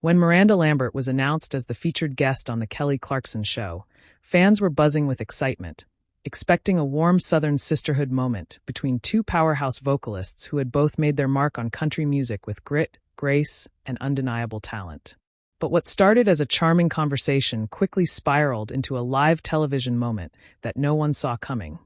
When Miranda Lambert was announced as the featured guest on the Kelly Clarkson Show, fans were buzzing with excitement, expecting a warm Southern sisterhood moment between two powerhouse vocalists who had both made their mark on country music with grit, grace, and undeniable talent. But what started as a charming conversation quickly spiraled into a live television moment that no one saw coming,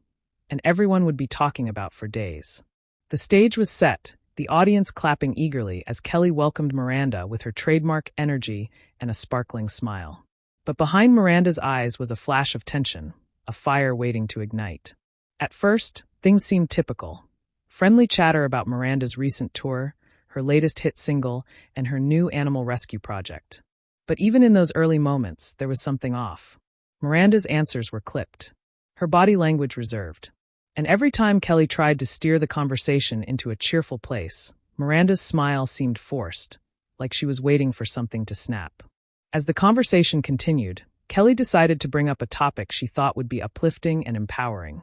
and everyone would be talking about for days. The stage was set, the audience clapping eagerly as Kelly welcomed Miranda with her trademark energy and a sparkling smile. But behind Miranda's eyes was a flash of tension, a fire waiting to ignite. At first, things seemed typical. Friendly chatter about Miranda's recent tour, her latest hit single, and her new animal rescue project. But even in those early moments, there was something off. Miranda's answers were clipped, her body language reserved. And every time Kelly tried to steer the conversation into a cheerful place, Miranda's smile seemed forced, like she was waiting for something to snap. As the conversation continued, Kelly decided to bring up a topic she thought would be uplifting and empowering.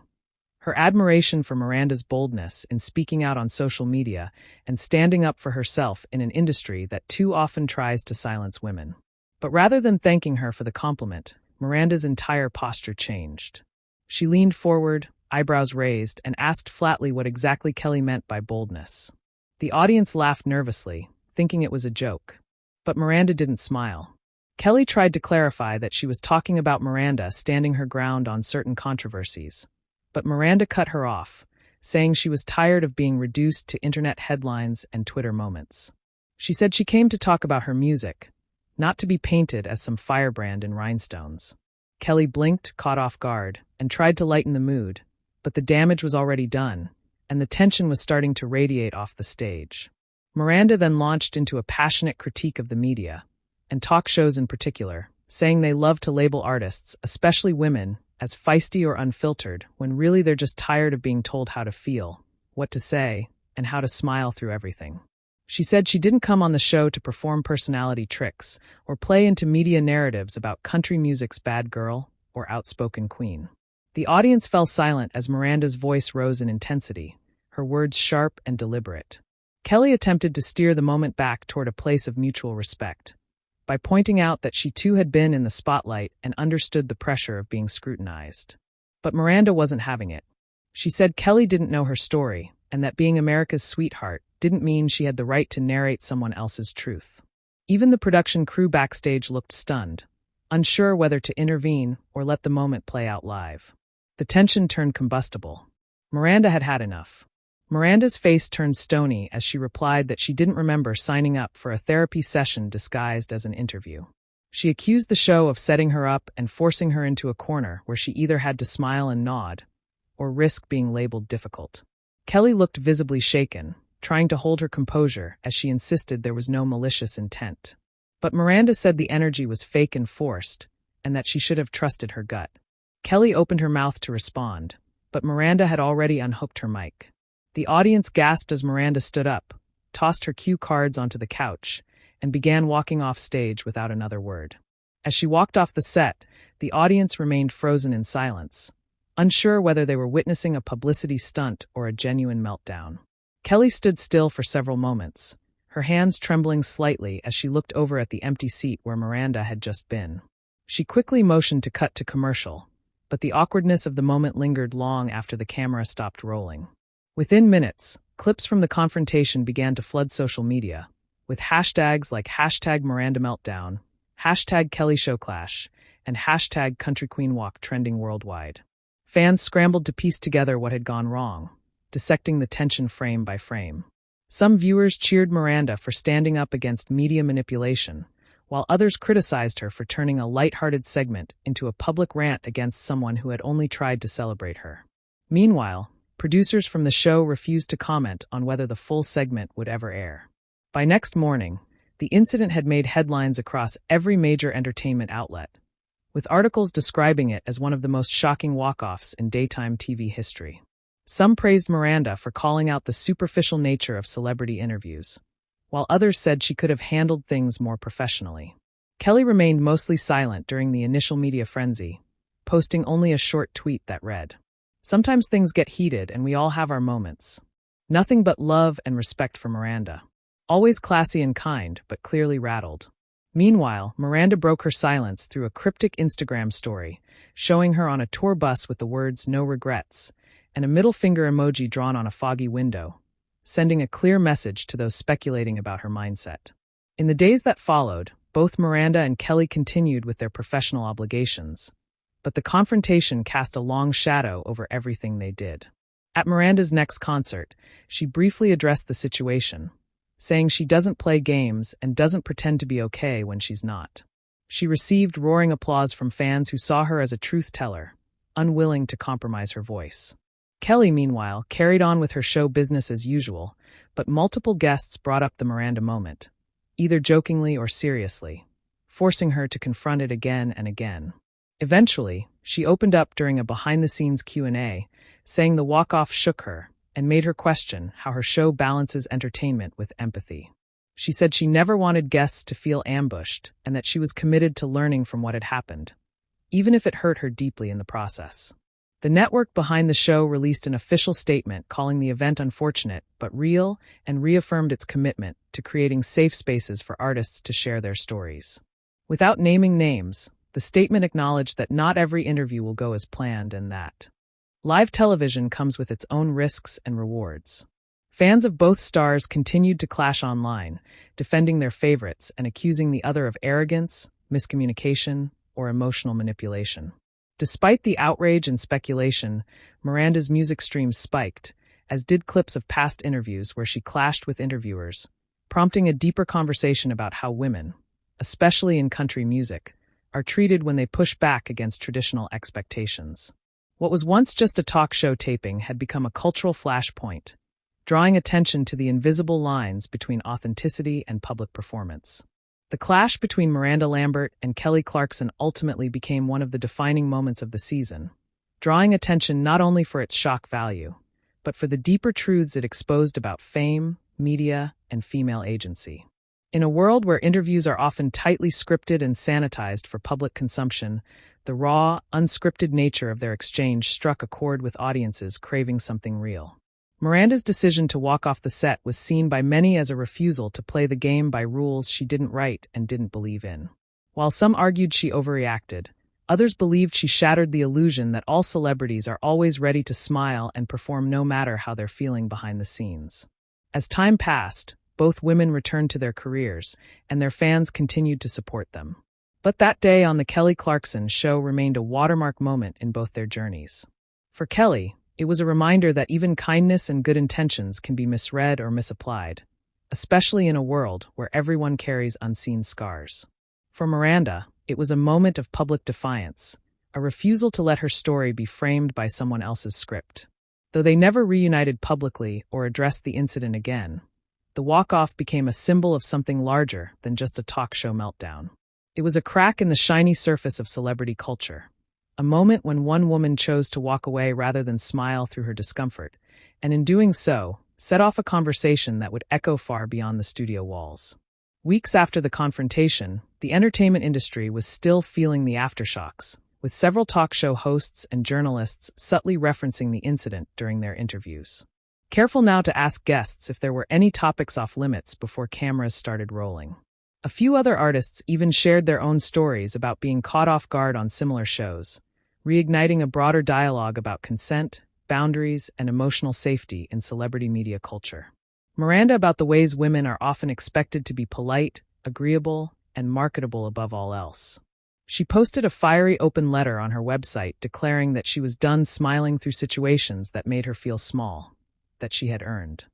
Her admiration for Miranda's boldness in speaking out on social media and standing up for herself in an industry that too often tries to silence women. But rather than thanking her for the compliment, Miranda's entire posture changed. She leaned forward, eyebrows raised, and asked flatly what exactly Kelly meant by boldness. The audience laughed nervously, thinking it was a joke. But Miranda didn't smile. Kelly tried to clarify that she was talking about Miranda standing her ground on certain controversies. But Miranda cut her off, saying she was tired of being reduced to internet headlines and Twitter moments. She said she came to talk about her music, not to be painted as some firebrand in rhinestones. Kelly blinked, caught off guard, and tried to lighten the mood, but the damage was already done, and the tension was starting to radiate off the stage. Miranda then launched into a passionate critique of the media, and talk shows in particular, saying they love to label artists, especially women, as feisty or unfiltered, when really they're just tired of being told how to feel, what to say, and how to smile through everything. She said she didn't come on the show to perform personality tricks or play into media narratives about country music's bad girl or outspoken queen. The audience fell silent as Miranda's voice rose in intensity, her words sharp and deliberate. Kelly attempted to steer the moment back toward a place of mutual respect, by pointing out that she too had been in the spotlight and understood the pressure of being scrutinized. But Miranda wasn't having it. She said Kelly didn't know her story, and that being America's sweetheart didn't mean she had the right to narrate someone else's truth. Even the production crew backstage looked stunned, unsure whether to intervene or let the moment play out live. The tension turned combustible. Miranda had had enough. Miranda's face turned stony as she replied that she didn't remember signing up for a therapy session disguised as an interview. She accused the show of setting her up and forcing her into a corner where she either had to smile and nod or risk being labeled difficult. Kelly looked visibly shaken, trying to hold her composure as she insisted there was no malicious intent. But Miranda said the energy was fake and forced, and that she should have trusted her gut. Kelly opened her mouth to respond, but Miranda had already unhooked her mic. The audience gasped as Miranda stood up, tossed her cue cards onto the couch, and began walking off stage without another word. As she walked off the set, the audience remained frozen in silence, unsure whether they were witnessing a publicity stunt or a genuine meltdown. Kelly stood still for several moments, her hands trembling slightly as she looked over at the empty seat where Miranda had just been. She quickly motioned to cut to commercial, but the awkwardness of the moment lingered long after the camera stopped rolling. Within minutes, clips from the confrontation began to flood social media, with hashtags like #MirandaMeltdown, #KellyShowClash, and #CountryQueenWalk trending worldwide. Fans scrambled to piece together what had gone wrong, dissecting the tension frame by frame. Some viewers cheered Miranda for standing up against media manipulation, while others criticized her for turning a light-hearted segment into a public rant against someone who had only tried to celebrate her. Meanwhile, producers from the show refused to comment on whether the full segment would ever air. By next morning, the incident had made headlines across every major entertainment outlet, with articles describing it as one of the most shocking walk-offs in daytime TV history. Some praised Miranda for calling out the superficial nature of celebrity interviews, while others said she could have handled things more professionally. Kelly remained mostly silent during the initial media frenzy, posting only a short tweet that read, "Sometimes things get heated and we all have our moments. Nothing but love and respect for Miranda. Always classy and kind, but clearly rattled." Meanwhile, Miranda broke her silence through a cryptic Instagram story, showing her on a tour bus with the words "no regrets" and a middle finger emoji drawn on a foggy window, sending a clear message to those speculating about her mindset. In the days that followed, both Miranda and Kelly continued with their professional obligations, but the confrontation cast a long shadow over everything they did. At Miranda's next concert, she briefly addressed the situation, saying she doesn't play games and doesn't pretend to be okay when she's not. She received roaring applause from fans who saw her as a truth teller, unwilling to compromise her voice. Kelly, meanwhile, carried on with her show business as usual, but multiple guests brought up the Miranda moment, either jokingly or seriously, forcing her to confront it again and again. Eventually, she opened up during a behind-the-scenes Q&A, saying the walk-off shook her and made her question how her show balances entertainment with empathy. She said she never wanted guests to feel ambushed and that she was committed to learning from what had happened, even if it hurt her deeply in the process. The network behind the show released an official statement calling the event unfortunate but real and reaffirmed its commitment to creating safe spaces for artists to share their stories. Without naming names, the statement acknowledged that not every interview will go as planned and that live television comes with its own risks and rewards. Fans of both stars continued to clash online, defending their favorites and accusing the other of arrogance, miscommunication, or emotional manipulation. Despite the outrage and speculation, Miranda's music streams spiked, as did clips of past interviews where she clashed with interviewers, prompting a deeper conversation about how women, especially in country music, are treated when they push back against traditional expectations. What was once just a talk show taping had become a cultural flashpoint, drawing attention to the invisible lines between authenticity and public performance. The clash between Miranda Lambert and Kelly Clarkson ultimately became one of the defining moments of the season, drawing attention not only for its shock value, but for the deeper truths it exposed about fame, media, and female agency. In a world where interviews are often tightly scripted and sanitized for public consumption, the raw, unscripted nature of their exchange struck a chord with audiences craving something real. Miranda's decision to walk off the set was seen by many as a refusal to play the game by rules she didn't write and didn't believe in. While some argued she overreacted, others believed she shattered the illusion that all celebrities are always ready to smile and perform no matter how they're feeling behind the scenes. As time passed, both women returned to their careers, and their fans continued to support them. But that day on the Kelly Clarkson Show remained a watermark moment in both their journeys. For Kelly, it was a reminder that even kindness and good intentions can be misread or misapplied, especially in a world where everyone carries unseen scars. For Miranda, it was a moment of public defiance, a refusal to let her story be framed by someone else's script. Though they never reunited publicly or addressed the incident again, the walk-off became a symbol of something larger than just a talk show meltdown. It was a crack in the shiny surface of celebrity culture, a moment when one woman chose to walk away rather than smile through her discomfort, and in doing so, set off a conversation that would echo far beyond the studio walls. Weeks after the confrontation, the entertainment industry was still feeling the aftershocks, with several talk show hosts and journalists subtly referencing the incident during their interviews. Careful now to ask guests if there were any topics off limits before cameras started rolling. A few other artists even shared their own stories about being caught off guard on similar shows, reigniting a broader dialogue about consent, boundaries, and emotional safety in celebrity media culture. Miranda about the ways women are often expected to be polite, agreeable, and marketable above all else. She posted a fiery open letter on her website declaring that she was done smiling through situations that made her feel small, that she had earned